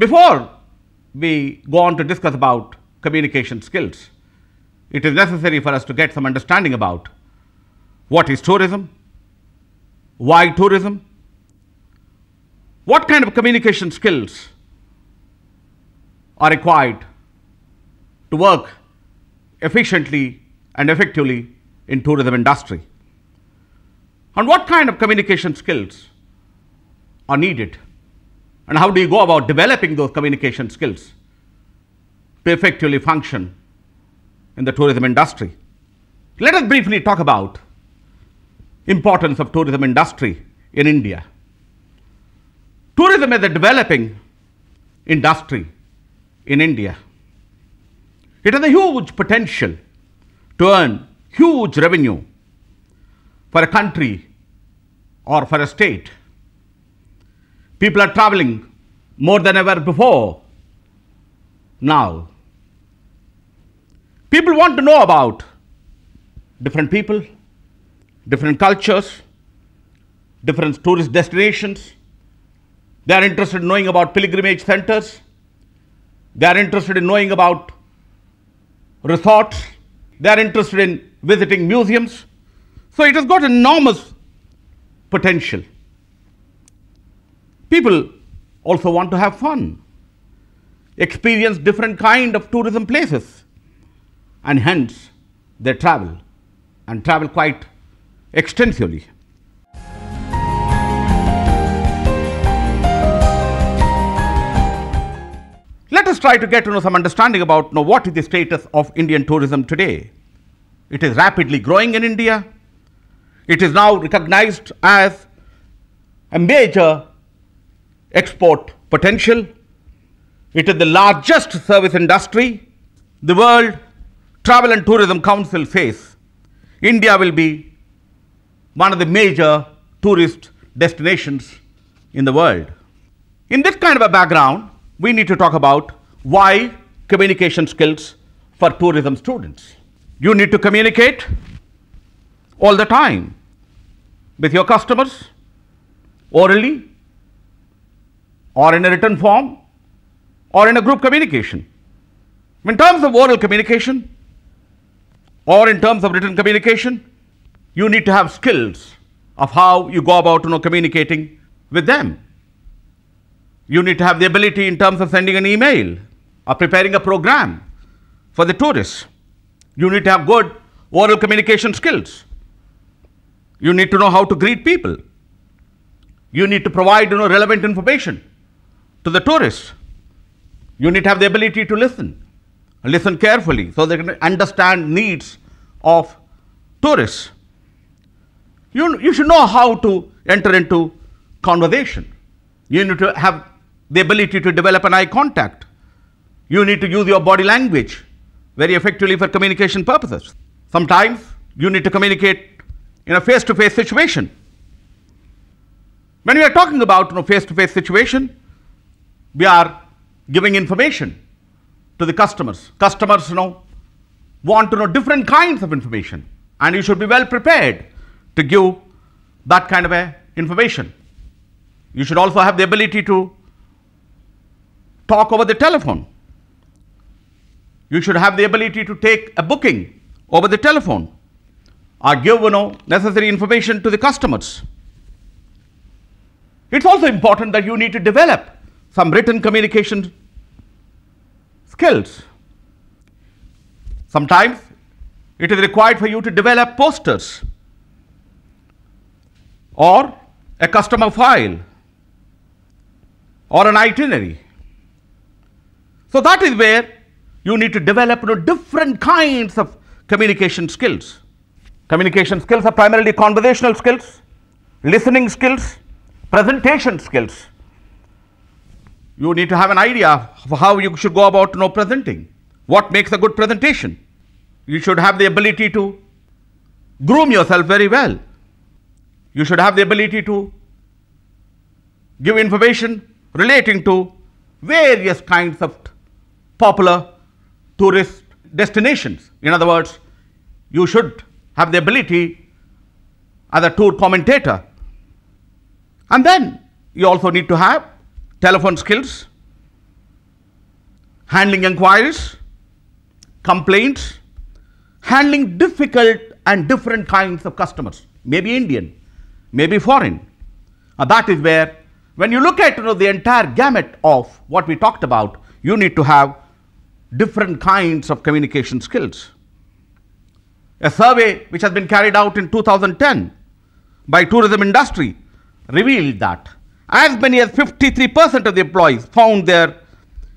Before we go on to discuss about communication skills, it is necessary for us to get some understanding about what is tourism, why tourism, what kind of communication skills are required to work efficiently and effectively in tourism industry, and what kind of communication skills are needed, and how do you go about developing those communication skills to effectively function in the tourism industry. Let us briefly talk about importance of tourism industry in India. Tourism is a developing industry in India. It has a huge potential to earn huge revenue for a country or for a state. People are traveling more than ever before now. People want to know about different people, different cultures, different tourist destinations. They are interested in knowing about pilgrimage centers. They are interested in knowing about resorts. They are interested in visiting museums. So it has got enormous potential. People also want to have fun, experience different kind of tourism places, and hence they travel, and travel quite extensively. Let us try to get to know some understanding about what is the status of Indian tourism today. It is rapidly growing in India. It is now recognized as a major export potential. It is the largest service industry. The World Travel and Tourism Council says India will be one of the major tourist destinations in the world. In this kind of a background, we need to talk about why communication skills for tourism students. You need to communicate all the time with your customers, orally, or in a written form, or in a group communication. In terms of oral communication, or in terms of written communication, you need to have skills of how you go about communicating with them. You need to have the ability in terms of sending an email or preparing a program for the tourists. You need to have good oral communication skills. You need to know how to greet people. You need to provide relevant information to the tourists. You need to have the ability to listen carefully so they can understand needs of tourists. You should know how to enter into conversation. You need to have the ability to develop an eye contact. You need to use your body language very effectively for communication purposes. Sometimes you need to communicate in a face-to-face situation. When we are talking about face-to-face situation, we are giving information to the customers. Customers want to know different kinds of information, and you should be well prepared to give that kind of information. You should also have the ability to talk over the telephone. You should have the ability to take a booking over the telephone or give necessary information to the customers. It's also important that you need to develop some written communication skills. Sometimes it is required for you to develop posters or a customer file or an itinerary. So that is where you need to develop different kinds of communication skills. Communication skills are primarily conversational skills, listening skills, presentation skills. You need to have an idea of how you should go about presenting. What makes a good presentation? You should have the ability to groom yourself very well. You should have the ability to give information relating to various kinds of popular tourist destinations. In other words, you should have the ability as a tour commentator. And then you also need to have telephone skills, handling inquiries, complaints, handling difficult and different kinds of customers, maybe Indian, maybe foreign. That is where, when you look at the entire gamut of what we talked about, you need to have different kinds of communication skills. A survey which has been carried out in 2010 by tourism industry revealed that as many as 53% of the employees found their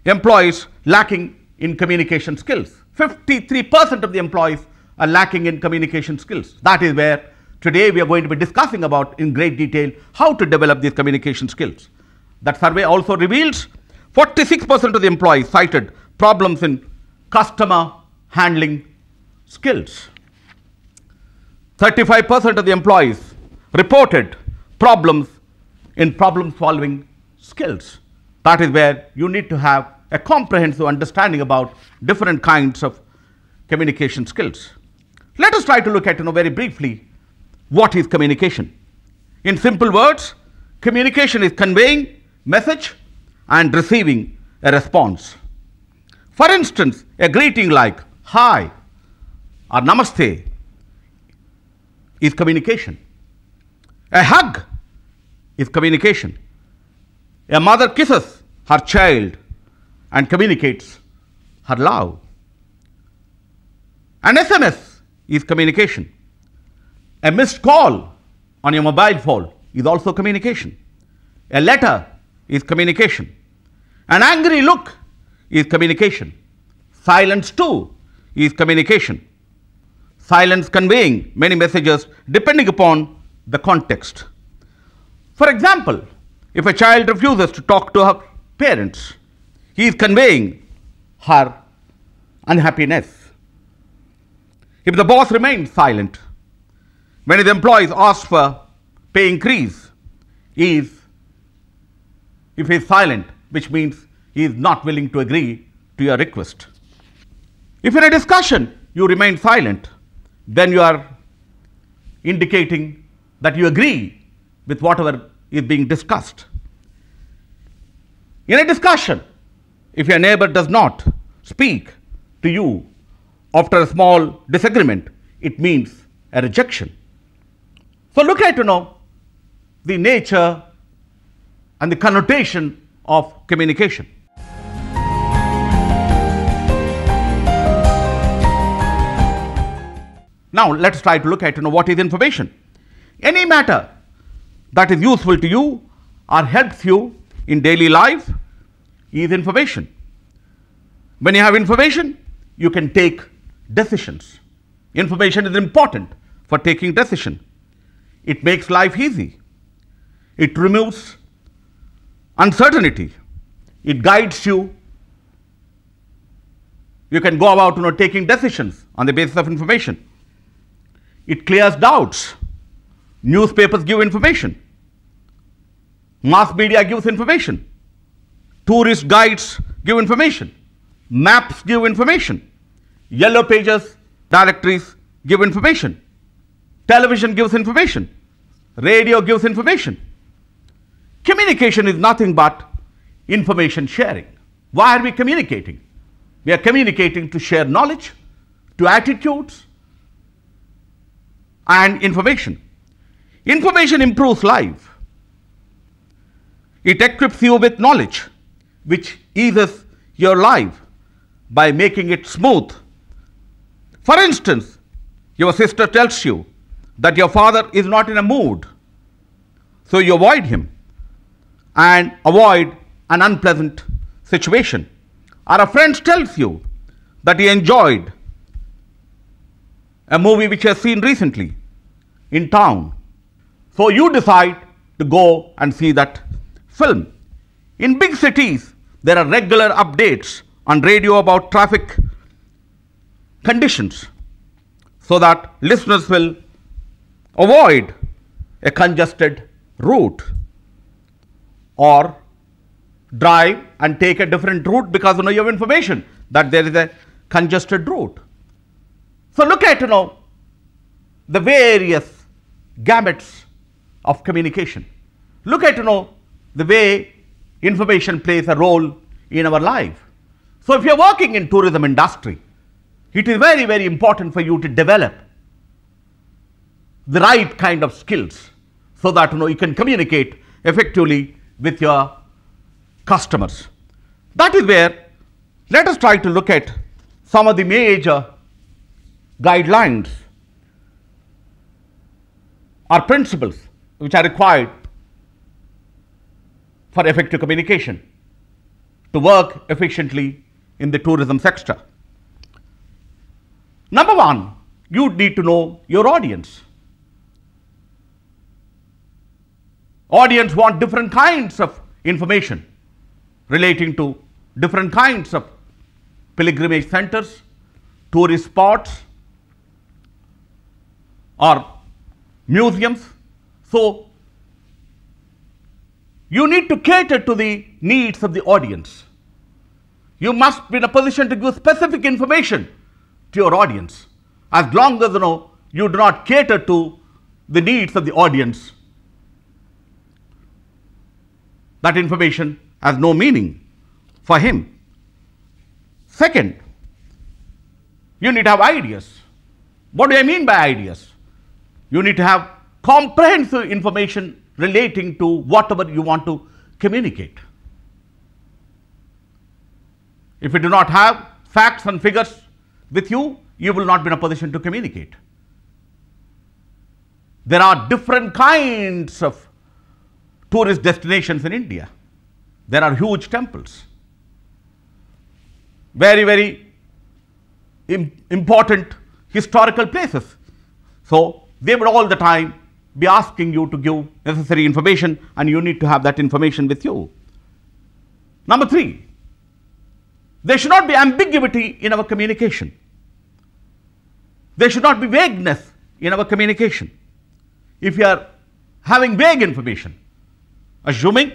employees lacking in communication skills. 53% of the employees are lacking in communication skills. That is where today we are going to be discussing about in great detail how to develop these communication skills. That survey also reveals 46% of the employees cited problems in customer handling skills. 35% of the employees reported problems in problem solving skills. That is where you need to have a comprehensive understanding about different kinds of communication skills. Let us try to look at very briefly what is communication. In simple words, communication is conveying message and receiving a response. For instance, a greeting like hi or namaste is communication. A hug is communication. A mother kisses her child and communicates her love. An SMS is communication. A missed call on your mobile phone is also communication. A letter is communication. An angry look is communication. Silence too is communication. Silence conveying many messages depending upon the context. For example, if a child refuses to talk to her parents, he is conveying her unhappiness. If the boss remains silent, when his employees ask for pay increase, if he is silent, which means he is not willing to agree to your request. If in a discussion you remain silent, then you are indicating that you agree with whatever is being discussed. In a discussion, if your neighbor does not speak to you after a small disagreement, it means a rejection. So look at the nature and the connotation of communication. Now let us try to look at what is information. Any matter that is useful to you or helps you in daily life is information. When you have information, you can take decisions. Information is important for taking decision. It makes life easy. It removes uncertainty. It guides you. You can go about taking decisions on the basis of information. It clears doubts. Newspapers give information. Mass media gives information. Tourist guides give information. Maps give information. Yellow pages, directories give information. Television gives information. Radio gives information. Communication is nothing but information sharing. Why are we communicating? We are communicating to share knowledge, to attitudes, and information. Information improves life. It equips you with knowledge, which eases your life by making it smooth. For instance, your sister tells you that your father is not in a mood, so you avoid him and avoid an unpleasant situation. Or a friend tells you that he enjoyed a movie which he has seen recently in town, so you decide to go and see that film. In big cities, there are regular updates on radio about traffic conditions, so that listeners will avoid a congested route or drive and take a different route because you have information that there is a congested route. So look at the various gamuts of communication. Look at the way information plays a role in our life. So if you're working in tourism industry, it is very, very important for you to develop the right kind of skills so that you can communicate effectively with your customers. That is where let us try to look at some of the major guidelines or principles which are required for effective communication to work efficiently in the tourism sector. Number one, you need to know your audience. Audience want different kinds of information relating to different kinds of pilgrimage centers, tourist spots, or museums. So you need to cater to the needs of the audience. You must be in a position to give specific information to your audience. As long as you do not cater to the needs of the audience, that information has no meaning for him. Second, you need to have ideas. What do I mean by ideas? You need to have comprehensive information relating to whatever you want to communicate. If you do not have facts and figures with you, you will not be in a position to communicate. There are different kinds of tourist destinations in India. There are huge temples, very, very important historical places. So they would all the time be asking you to give necessary information, and you need to have that information with you. Number three, there should not be ambiguity in our communication. There should not be vagueness in our communication. If you are having vague information, assuming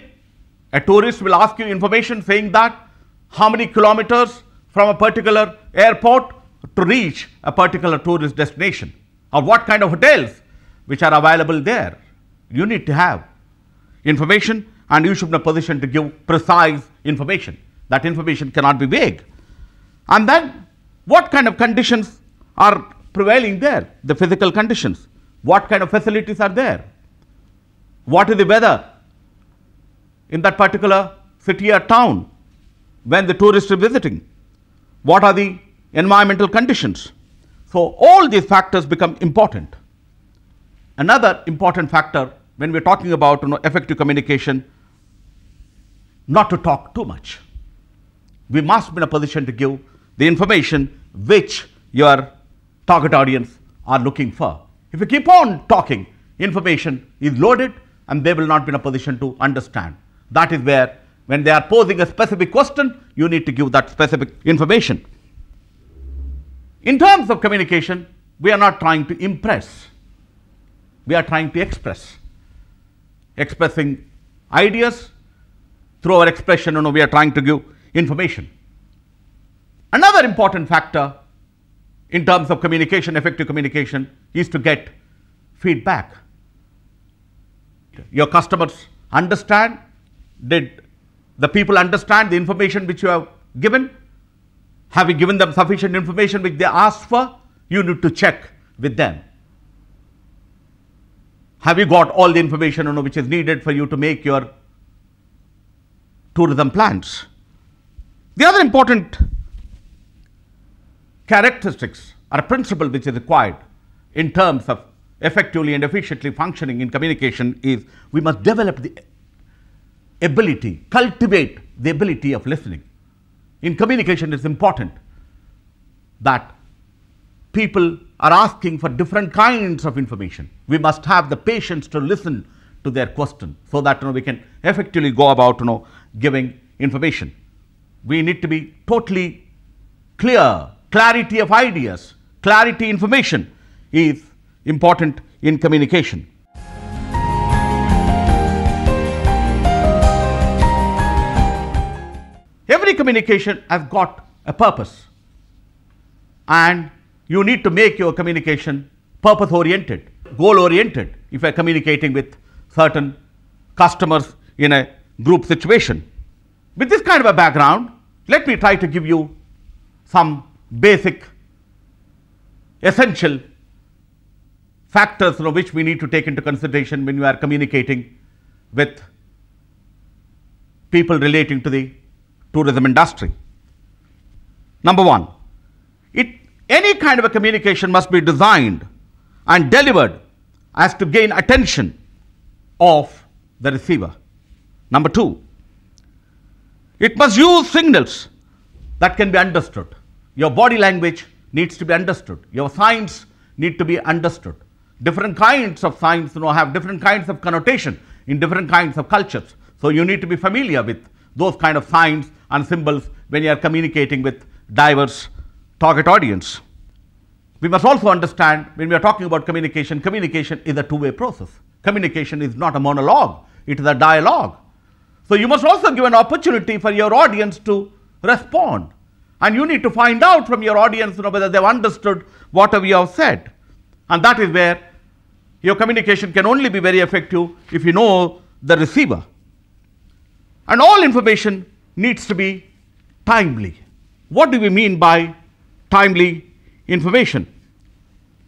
a tourist will ask you information saying that how many kilometers from a particular airport to reach a particular tourist destination, or what kind of hotels which are available there. You need to have information, and you should be in a position to give precise information. That information cannot be vague. And then what kind of conditions are prevailing there? The physical conditions. What kind of facilities are there? What is the weather in that particular city or town when the tourist is visiting? What are the environmental conditions? So all these factors become important. Another important factor when we are talking about effective communication, not to talk too much. We must be in a position to give the information which your target audience are looking for. If you keep on talking, information is loaded and they will not be in a position to understand. That is where when they are posing a specific question, you need to give that specific information. In terms of communication, we are not trying to impress. We are trying to express. Expressing ideas, through our expression, we are trying to give information. Another important factor in terms of communication, effective communication, is to get feedback. Your customers understand? Did the people understand the information which you have given? Have you given them sufficient information which they asked for? You need to check with them. Have you got all the information which is needed for you to make your tourism plans? The other important characteristics or principle which is required in terms of effectively and efficiently functioning in communication is we must develop the ability, cultivate the ability of listening. In communication, it is important that people are asking for different kinds of information. We must have the patience to listen to their question so that we can effectively go about giving information. We need to be totally clear. Clarity of ideas, clarity information is important in communication. Every communication has got a purpose, and you need to make your communication purpose oriented, goal oriented if you are communicating with certain customers in a group situation. With this kind of a background, Let me try to give you some basic, essential factors which we need to take into consideration when we are communicating with people relating to the tourism industry. Number one, any kind of a communication must be designed and delivered as to gain attention of the receiver. Number two, it must use signals that can be understood. Your body language needs to be understood. Your signs need to be understood. Different kinds of signs have different kinds of connotation in different kinds of cultures. So you need to be familiar with those kind of signs and symbols when you are communicating with diverse target audience. We must also understand, when we are talking about communication, communication is a two-way process. Communication is not a monologue, it is a dialogue. So you must also give an opportunity for your audience to respond, and you need to find out from your audience whether they have understood whatever you have said. And that is where your communication can only be very effective if you know the receiver. And all information needs to be timely. What do we mean by timely information?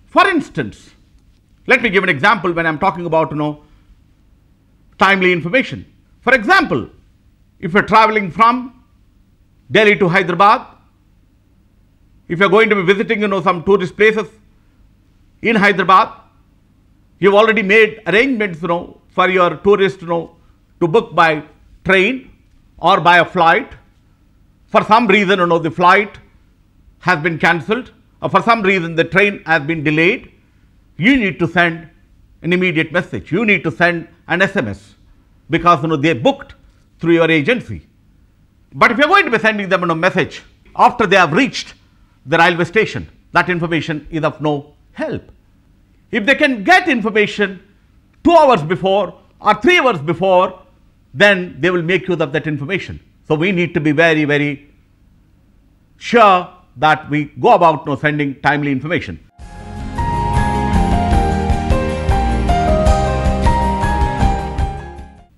For instance, let me give an example when I am talking about timely information. For example, if you are traveling from Delhi to Hyderabad, if you are going to be visiting some tourist places in Hyderabad, you have already made arrangements for your tourist to book by train or by a flight. For some reason the flight has been cancelled, or for some reason the train has been delayed, you need to send an immediate message. You need to send an SMS because they booked through your agency. But if you are going to be sending them a message after they have reached the railway station, that information is of no help. If they can get information 2 hours before or 3 hours before, then they will make use of that information. So we need to be very, very sure that we go about sending timely information.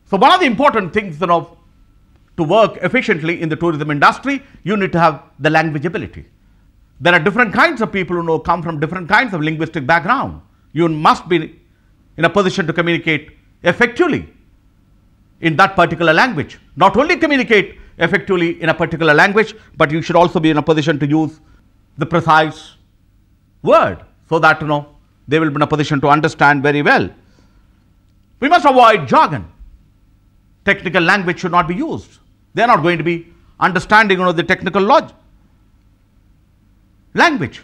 So one of the important things to work efficiently in the tourism industry, you need to have the language ability. There are different kinds of people who come from different kinds of linguistic background. You must be in a position to communicate effectively in that particular language. Not only communicate effectively in a particular language, but you should also be in a position to use the precise word so that they will be in a position to understand very well. We must avoid jargon. Technical language should not be used. They are not going to be understanding the technical language.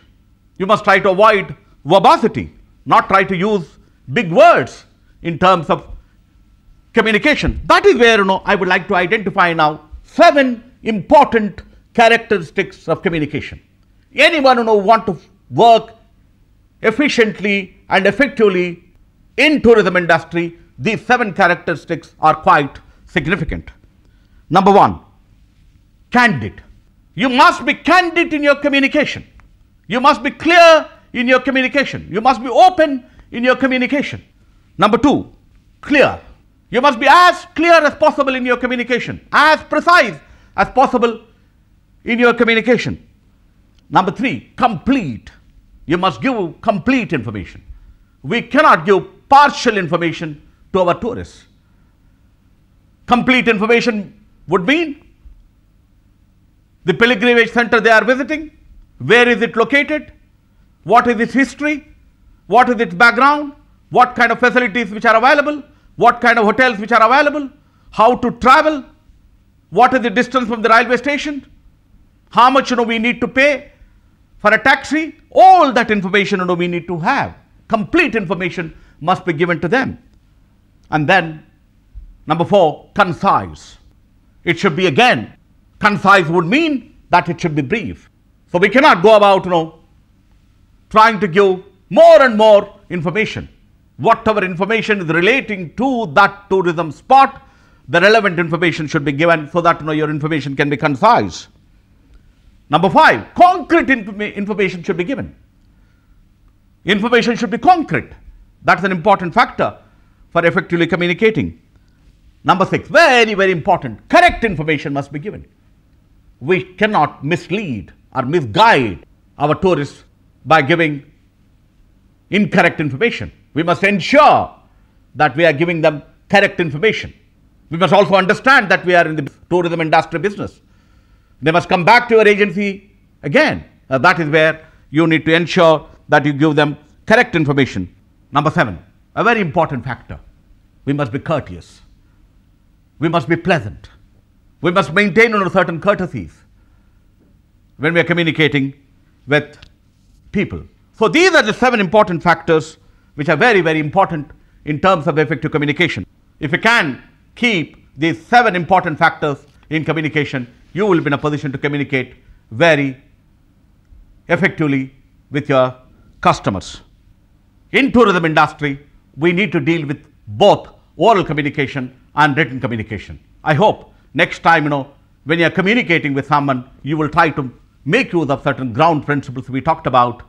You must try to avoid verbosity, not try to use big words in terms of communication. That is where I would like to identify now 7 important characteristics of communication. Anyone who want to work efficiently and effectively in tourism industry, these 7 characteristics are quite significant. Number 1, candid. You must be candid in your communication. You must be clear in your communication. You must be open in your communication. Number 2, clear. You must be as clear as possible in your communication, as precise as possible in your communication. Number 3, complete. You must give complete information. We cannot give partial information to our tourists. Complete information would mean the pilgrimage center they are visiting, where is it located, what is its history, what is its background, what kind of facilities which are available, what kind of hotels which are available, how to travel, what is the distance from the railway station, how much we need to pay for a taxi. All that information we need to have. Complete information must be given to them. And then number 4, concise. It should be, again, concise would mean that it should be brief. So we cannot go about trying to give more and more information. Whatever information is relating to that tourism spot, the relevant information should be given so that your information can be concise. Number 5, concrete information should be given. Information should be concrete. That's an important factor for effectively communicating. Number 6, very, very important, correct information must be given. we cannot mislead or misguide our tourists by giving incorrect information. We must ensure that we are giving them correct information. We must also understand that we are in the tourism industry business. They must come back to your agency again. That is where you need to ensure that you give them correct information. Number 7, a very important factor. We must be courteous. We must be pleasant. We must maintain certain courtesies when we are communicating with people. So these are the 7 important factors which are very, very important in terms of effective communication. If you can keep these 7 important factors in communication, you will be in a position to communicate very effectively with your customers. In tourism industry, we need to deal with both oral communication and written communication. I hope next time, when you are communicating with someone, you will try to make use of certain ground principles we talked about,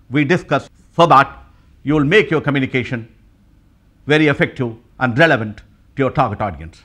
we discussed, so that you will make your communication very effective and relevant to your target audience.